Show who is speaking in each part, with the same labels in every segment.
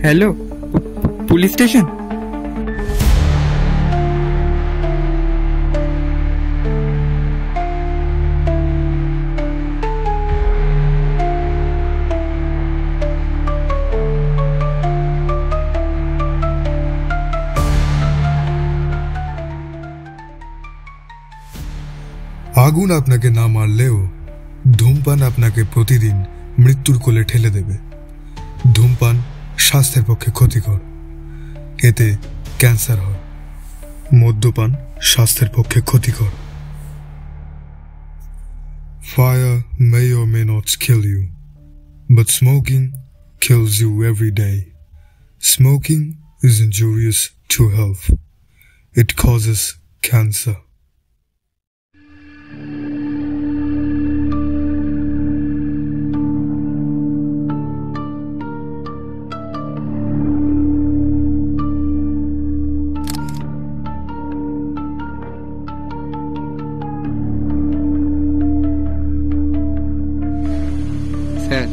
Speaker 1: Hello, police station.
Speaker 2: আগুন আপনাকে না মারলেও ধূমপান আপনাকে প্রতিদিন মৃত্যুর কোলে ঠেলে দেবে। ধূমপান স্বাস্থ্যের পক্ষে ক্ষতিকর, এতে ক্যান্সার হয়। মদ্যপান স্বাস্থ্যের পক্ষে ক্ষতিকর। Fire may or may not kill you, but smoking kills you every day. Smoking is injurious to health. It causes cancer.
Speaker 1: Sir,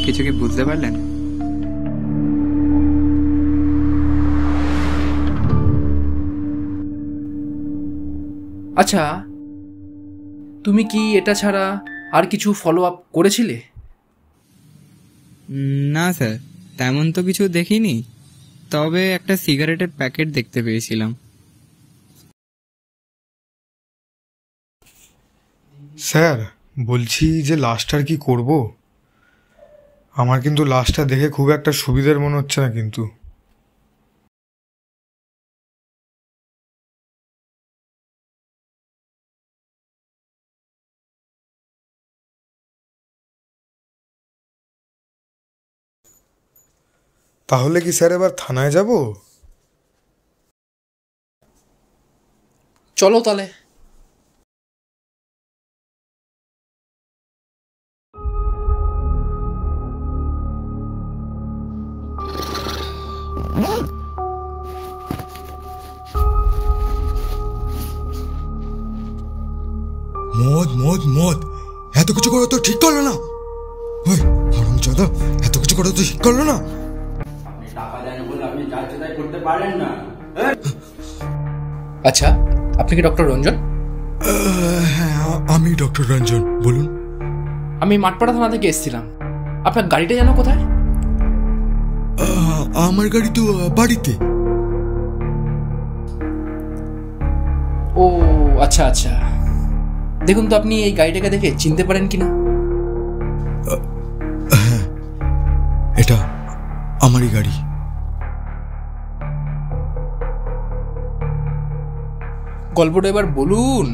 Speaker 1: কিছু কি বুঝতে পারলেন?
Speaker 3: আচ্ছা, তুমি কি এটা ছাড়া আর কিছু ফলো আপ করেছিলে?
Speaker 1: না স্যার, তেমন তো কিছু দেখিনি, তবে একটা সিগারেটের প্যাকেট দেখতে পেয়েছিলাম।
Speaker 2: স্যার, বলছি যে লাশটার কি করব? আমার কিন্তু লাশটা দেখে খুব একটা সুবিধার মনে হচ্ছে না। কিন্তু তাহলে কি স্যার এবার থানায় যাব?
Speaker 3: চলো তাহলে।
Speaker 2: মদ মদ মদ, এত কিছু করা তো ঠিক করলো না। ওই হারামজাদা, এত কিছু করা তো ঠিক করলো না।
Speaker 3: আচ্ছা, আপনি কি ডক্টর রঞ্জন?
Speaker 2: হ্যাঁ, আমি ডক্টর রঞ্জন, বলুন।
Speaker 3: আমি মাঠপাড়া থানা থেকে এসেছিলাম। আপনার গাড়িটা যেন কোথায়?
Speaker 2: আমার গাড়ি তো বাড়িতে।
Speaker 3: ও আচ্ছা আচ্ছা, দেখুন তো আপনি এই গাড়িটাকে দেখে চিনতে পারেন কিনা।
Speaker 2: হ্যাঁ, এটা আমারই গাড়ি।
Speaker 3: গল্পটা এবার বলুন।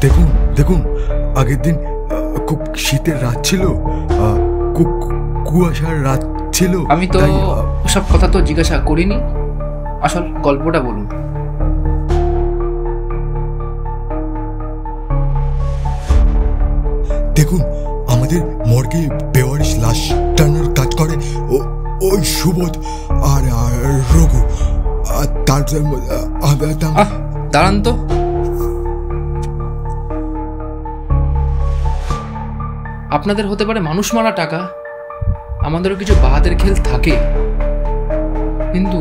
Speaker 2: দেখুন দেখুন, আগের দিন খুব শীতের রাত ছিল, কুয়াশার রাত ছিল।
Speaker 3: আমি তো সব কথা তো জিজ্ঞাসা করিনি, আসল গল্পটা বলুন।
Speaker 2: দেখুন, আমাদের মর্গে বেওয়ারিশ লাশ টানার কাজ করে ওই সুবোধ আর রঘু। তার
Speaker 3: দাঁড়ান তো, আপনাদের হতে পারে মানুষ মারা টাকা, আমাদেরও কিছু বাহাতের খেল থাকে, কিন্তু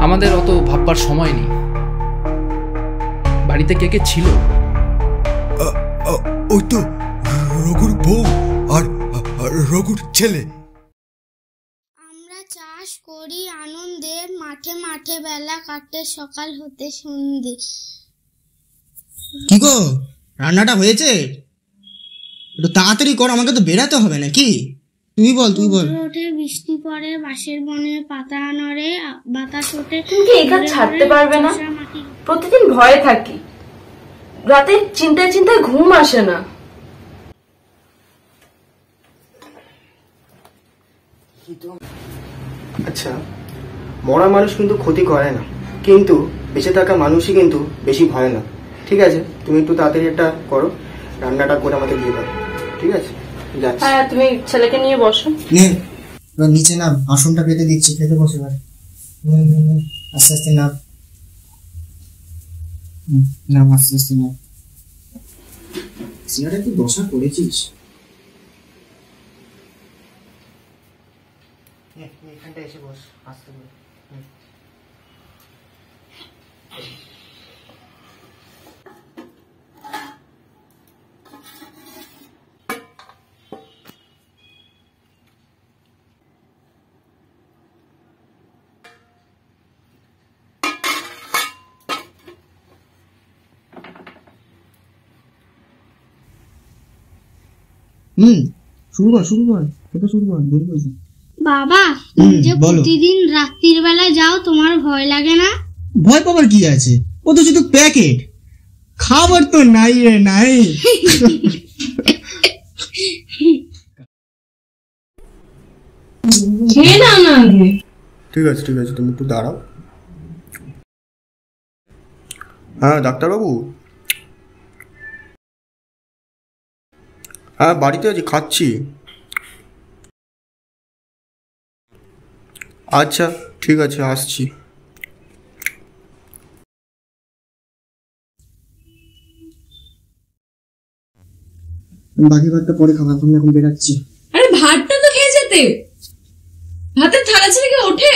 Speaker 3: আমাদের অত ভাববার সময় নেই। বাড়িতে কে কে ছিল?
Speaker 2: ওই তো রঘুর বউ আর রঘুর ছেলে।
Speaker 4: আমরা চাষ করি আনন্দে, মাঠে মাঠে বেলা কাটে সকাল হতে সন্ধে।
Speaker 5: কি গো, রান্নাটা হয়েছে? একটু তাড়াতাড়ি কর, আমাকে তো বেরাতে হবে নাকি? তুই বল।
Speaker 4: রোদ ওঠে, বৃষ্টি পড়ে, বাঁশের বনে পাতা নড়ে, বাতাস ওঠে।
Speaker 6: তুমি কি এই কাজ ছাড়তে পারবে না? প্রতিদিন ভয়ে থাকি, রাতে চিন্তায় চিন্তায় ঘুম আসে না।
Speaker 7: আচ্ছা, মরা মানুষ কিন্তু ক্ষতি করে না, কিন্তু বেঁচে থাকা মানুষই কিন্তু বেশি ভয় না। ঠিক আছে, তুমি একটু তাড়াতাড়ি একটা করো, রান্নাটা করে আমাকে দিয়ে দাও। ঠিক আছে, যাচ্ছি।
Speaker 6: হ্যাঁ, তুমি ছেলেকে নিয়ে বসো।
Speaker 5: নে, এবার নিচে নাম, আসনটা পেতে দিচ্ছি, খেতে বসে এবার। আস্তে আস্তে নাম, আস্তে আস্তে নাম। সিনাটা কি দশা করেছিস?
Speaker 7: এখানটা এসে বস, আসতে বল।
Speaker 5: শুরু কর, এটা শুরু কর, দেরি করছি।
Speaker 4: বাবা, তুমি যে প্রতিদিন রাত্রির বেলা যাও, তোমার ভয় লাগে না?
Speaker 5: ভয় পাবার কি আছে? ও তো শুধু প্যাকেট, খাবার তো নাই রে নাই।
Speaker 6: খেয়ে নাও না আগে।
Speaker 7: ঠিক আছে, তুমি একটু দাঁড়াও। হ্যাঁ ডাক্তারবাবু, হ্যাঁ বাড়িতে আছি, খাচ্ছি। আচ্ছা ঠিক আছে, আসছি।
Speaker 5: বাকি ভাতটা পরে খাবো, এখন বেরাচ্ছি।
Speaker 6: আরে ভাতটা তো খেয়ে যেতে, ভাতের থালা ছেড়ে কি ওঠে?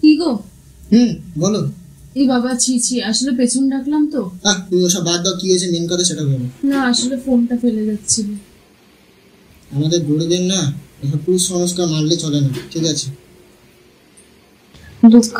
Speaker 6: কি গো?
Speaker 5: বলো।
Speaker 6: এই বাবা, ছি, আসলে পেছন ডাকলাম তো।
Speaker 5: তুমি ওসব বাদ দাও, কি হয়েছে মেন কথা সেটা বলো।
Speaker 6: না, আসলে ফোনটা ফেলে যাচ্ছিল।
Speaker 5: আমাদের গুরুদের না এসব কুসংস্কার মানলে চলে না, ঠিক আছে?
Speaker 6: দুঃখ।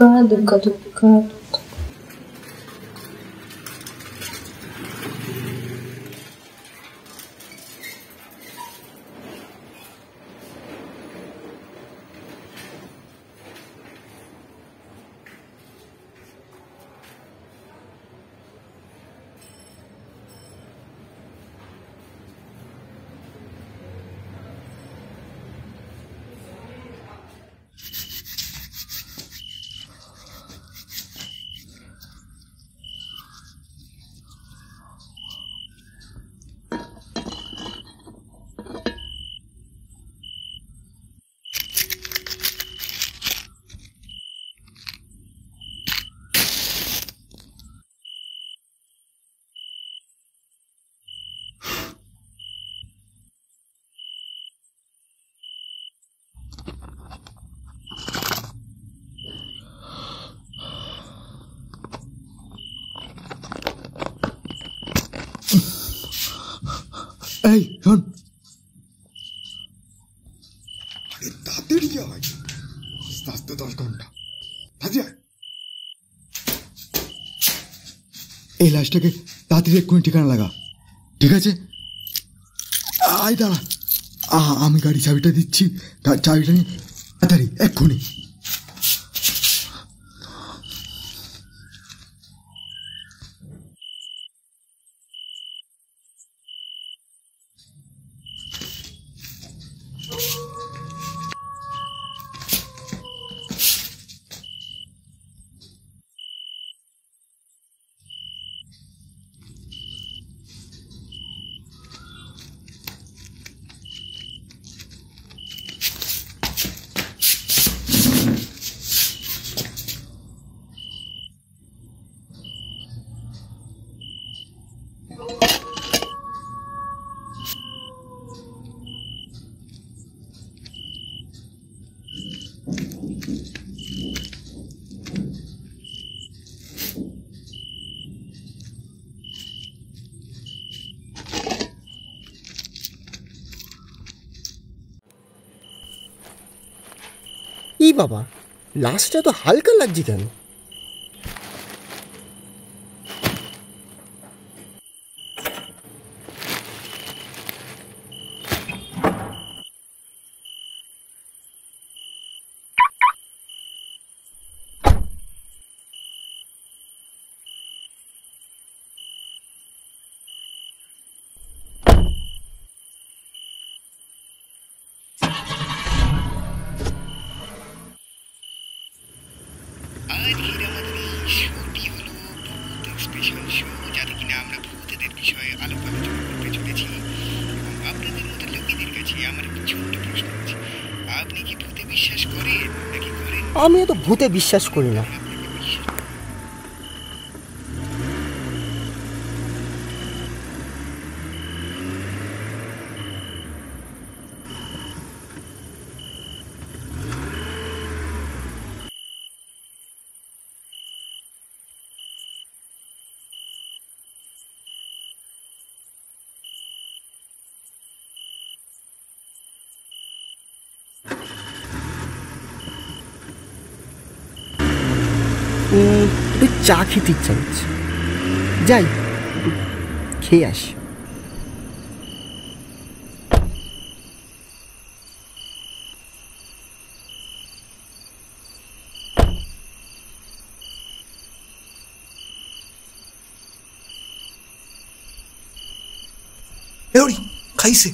Speaker 2: এই শোন, তাড়াতাড়ি কি হয়, আস্তে আস্তে 10 ঘন্টা তাড়াতাড়ি আয়। এই লাশটাকে তাড়াতাড়ি এক্ষুনি ঠিকানা লাগা, ঠিক আছে? আয় দাঁড়া, আমি গাড়ি চাবিটা দিচ্ছি, চাবিটা নিয়ে তাড়াতাড়ি এক্ষুনি।
Speaker 8: ই বাবা, লাশটা তো হালকা লাগছে কেন?
Speaker 9: আজকের আমাদের এই শোটি হলো ভূত স্পেশাল শো, যাতে কিনা আমরা ভূতেদের বিষয়ে আলাপ আলোচনা করতে চলেছি। এবং আপনাদের মতো লোকেদের কাছে আমার একটা ছোট্ট প্রশ্ন আছে, আপনি কি ভূতে বিশ্বাস করেন নাকি করেন?
Speaker 8: আমি তো ভূতে বিশ্বাস করি না। একটু চা খেতে ইচ্ছা করছে, যাই খেয়ে আসি।
Speaker 10: এওড়ি খাইছে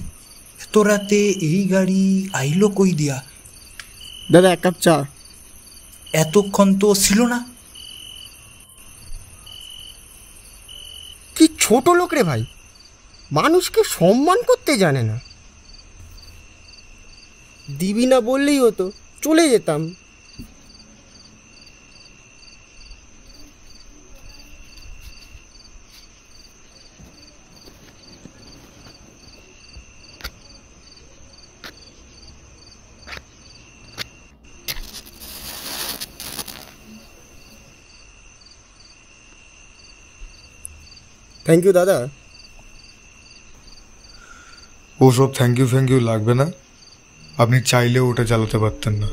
Speaker 10: এত রাতে এই গাড়ি আইলো কই দিয়া?
Speaker 8: দাদা এক কাপ চা।
Speaker 10: এতক্ষণ তো ছিল না।
Speaker 8: কি ছোট লোক রে ভাই, মানুষকে সম্মান করতে জানে না। দিবি না বললেই হতো, চলে যেতাম। থ্যাংক ইউ দাদা।
Speaker 2: ওসব থ্যাংক ইউ লাগবে না, আপনি চাইলেও ওটা চালাতে পারতেন না।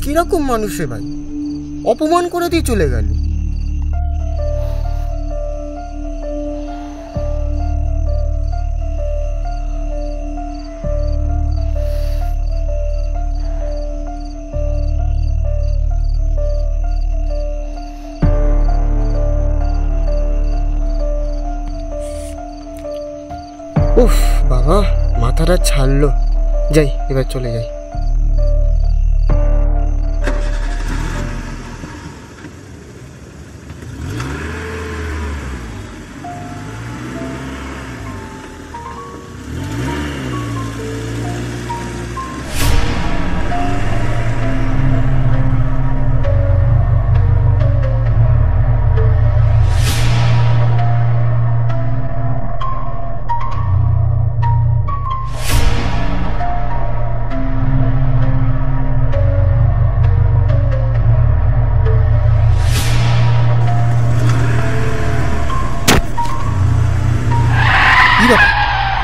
Speaker 8: কিরকম মানুষ রে ভাই, অপমান করে দিয়ে চলে গেল। উফ বাবা, মাথাটা ছাড়লো। যাই, এবার চলে যাই।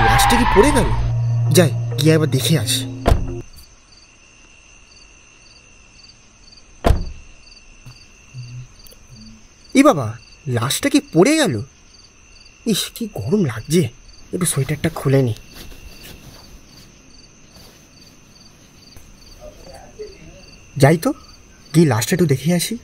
Speaker 8: লাশটা কি পড়ে গেল? যাই, গিয়ে একবার দেখে আসি। ই বাবা, লাশটা কি পড়ে গেল? ইস, কি গরম লাগছে, একটু সোয়েটারটা খুলে নি। যাই তো, গিয়ে লাশটা একটু দেখে আসি।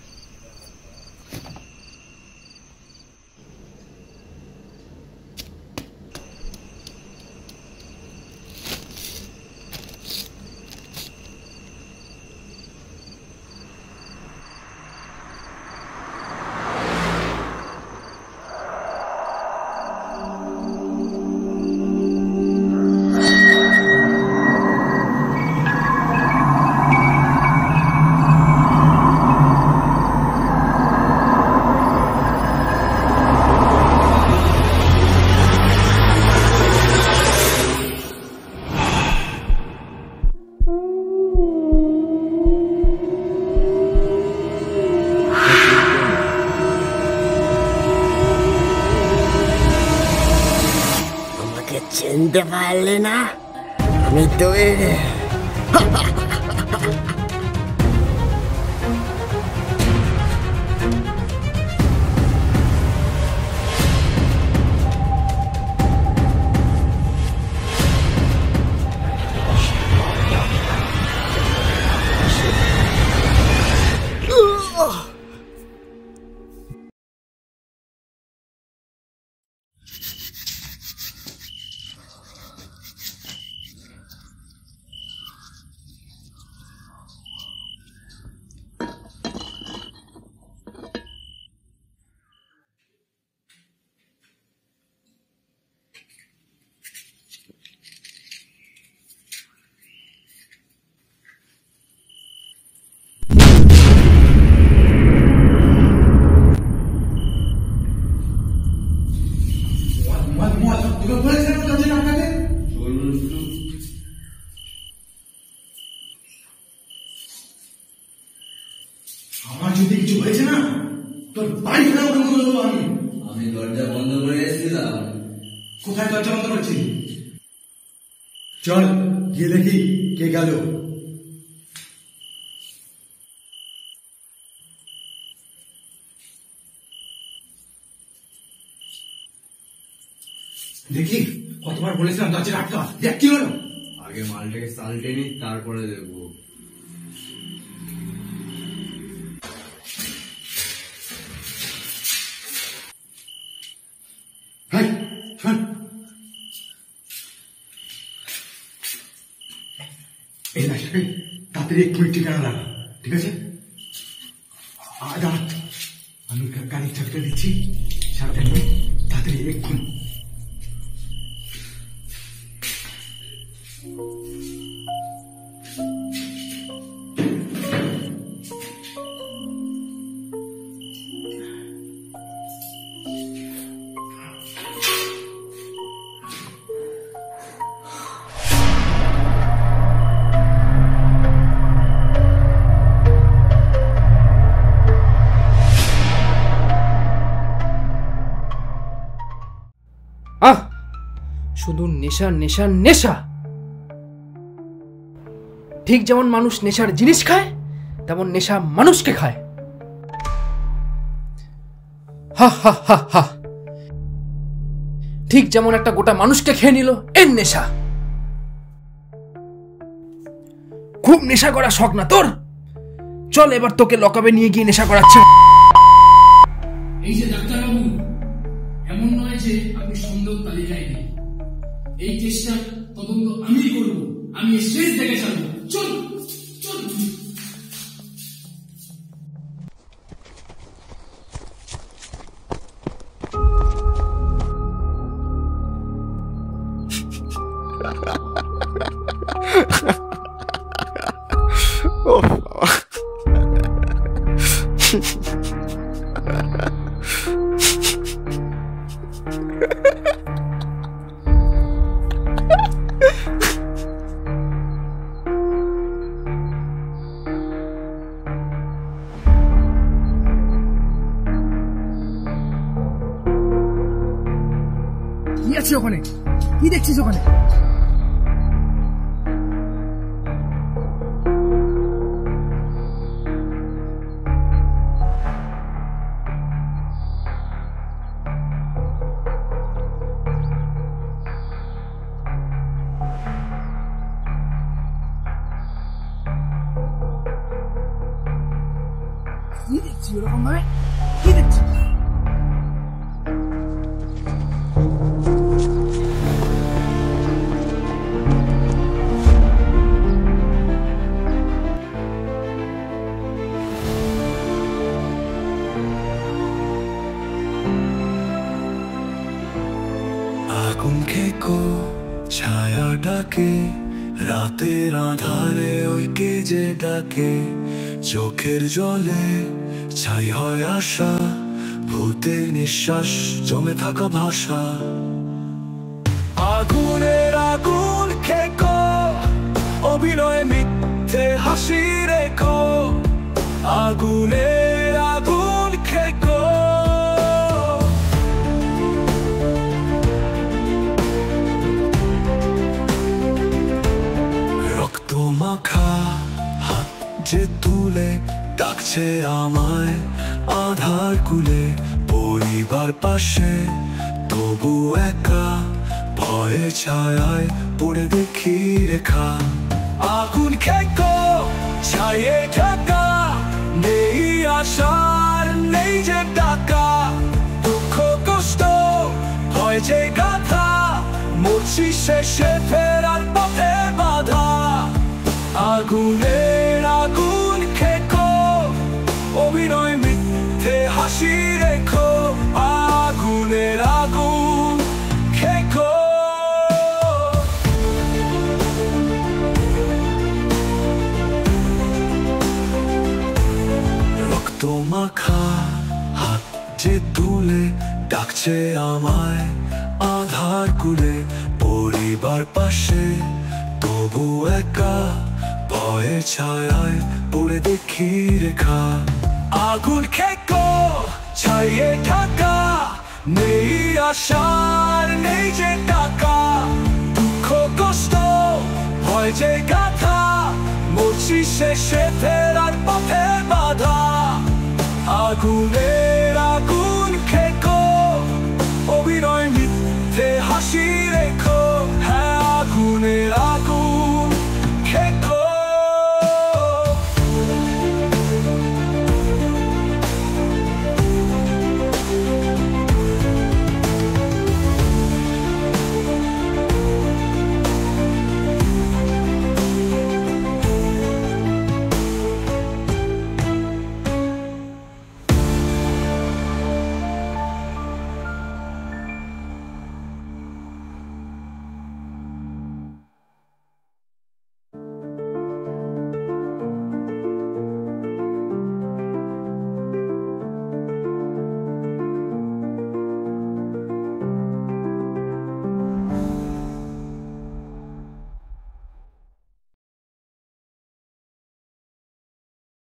Speaker 8: চিনতে পারলে না? আমি তৈরি।
Speaker 11: আমার যদি কিছু হয়েছে না, তোর বাড়ি ফেরাও বন্ধ করে দেবো আমি।
Speaker 12: আমি দরজা বন্ধ করে এসেছিলাম।
Speaker 11: কোথায় দরজা বন্ধ করছি? চল গিয়ে দেখি কে গেল। দেখি কতবার বলেছিলাম দরজা আটকা, দেখ কি হলো।
Speaker 12: আগে মালটাকে সালটে নি, তারপরে দেখবো।
Speaker 11: এই লাশটাকে তাড়াতাড়ি 1 মিনিট ঠিকানা লাগা, ঠিক আছে? আমি গাড়ির চাবিটা দিচ্ছি, সাবধানে তাড়াতাড়ি এক্ষুনি।
Speaker 3: শুধু নেশা নেশা নেশা। ঠিক যেমন মানুষ নেশার জিনিস খায়, তেমন নেশা মানুষকে খায়। হা হা হা হা। ঠিক যেমন একটা গোটা মানুষকে খেয়ে নিল এর নেশা। খুব নেশা করা শখ না তোর? চল এবার তোকে লকআপে নিয়ে গিয়ে নেশা করাচ্ছে।
Speaker 13: এই যে ডাক্তারবাবু, এমন নয় যে আপনি সন্দেহ তালিকায় নেই। এই চেষ্টা তদন্ত আমি করব, আমি শেষ দেখে ছাড়বো। চল চল।
Speaker 3: কি আছে ওখানে? কি দেখছিস ওখানে? কি দেখছিস ওরকম ভাবে? কি দেখছিস?
Speaker 14: আগুন খেকো ছায়া ডাকে, রাতের আধারে ওই কে যে ডাকে, চোখের জলে ছাই হয় আশা, ভূতের নিঃশ্বাস জমে থাকা ভাষা। আগুনের আগুন খেকো, অভিনয় মিথ্যে হাসি রেখো, আগুনের আগুন খেকো। ডাকছে আমায় আধার কুলে, পরিবার পাশে তবু একা, ভয়ে ছায়ায় পড়ে দেখি রেখা। আগুন খেকো ছায়ে ঢাকা, নেই আশার নেই যে টাকা, দুঃখ কষ্ট হয় যে গাথা, মরছি শেষে ফেরার পথে বাধা। আগুনের আগুন খেকো, অভিনয় মিথ্যে হাসি রেখো, আগুনের আগুন খেকো। রক্ত মাখা হাত যে তুলে ডাকছে আমায় আধার কুলে, পরিবার পাশে তবু একা, ভয়ে ছায়ায় পড়ে দেখি রেখা। আগুন খেকো ছাইয়ে ঢাকা, নেই আশার নেই যে টাকা, দুঃখ কষ্ট হয় যে গাথা, মরছি শেষে ফেরার পথে বাধা। আগুনের আগুন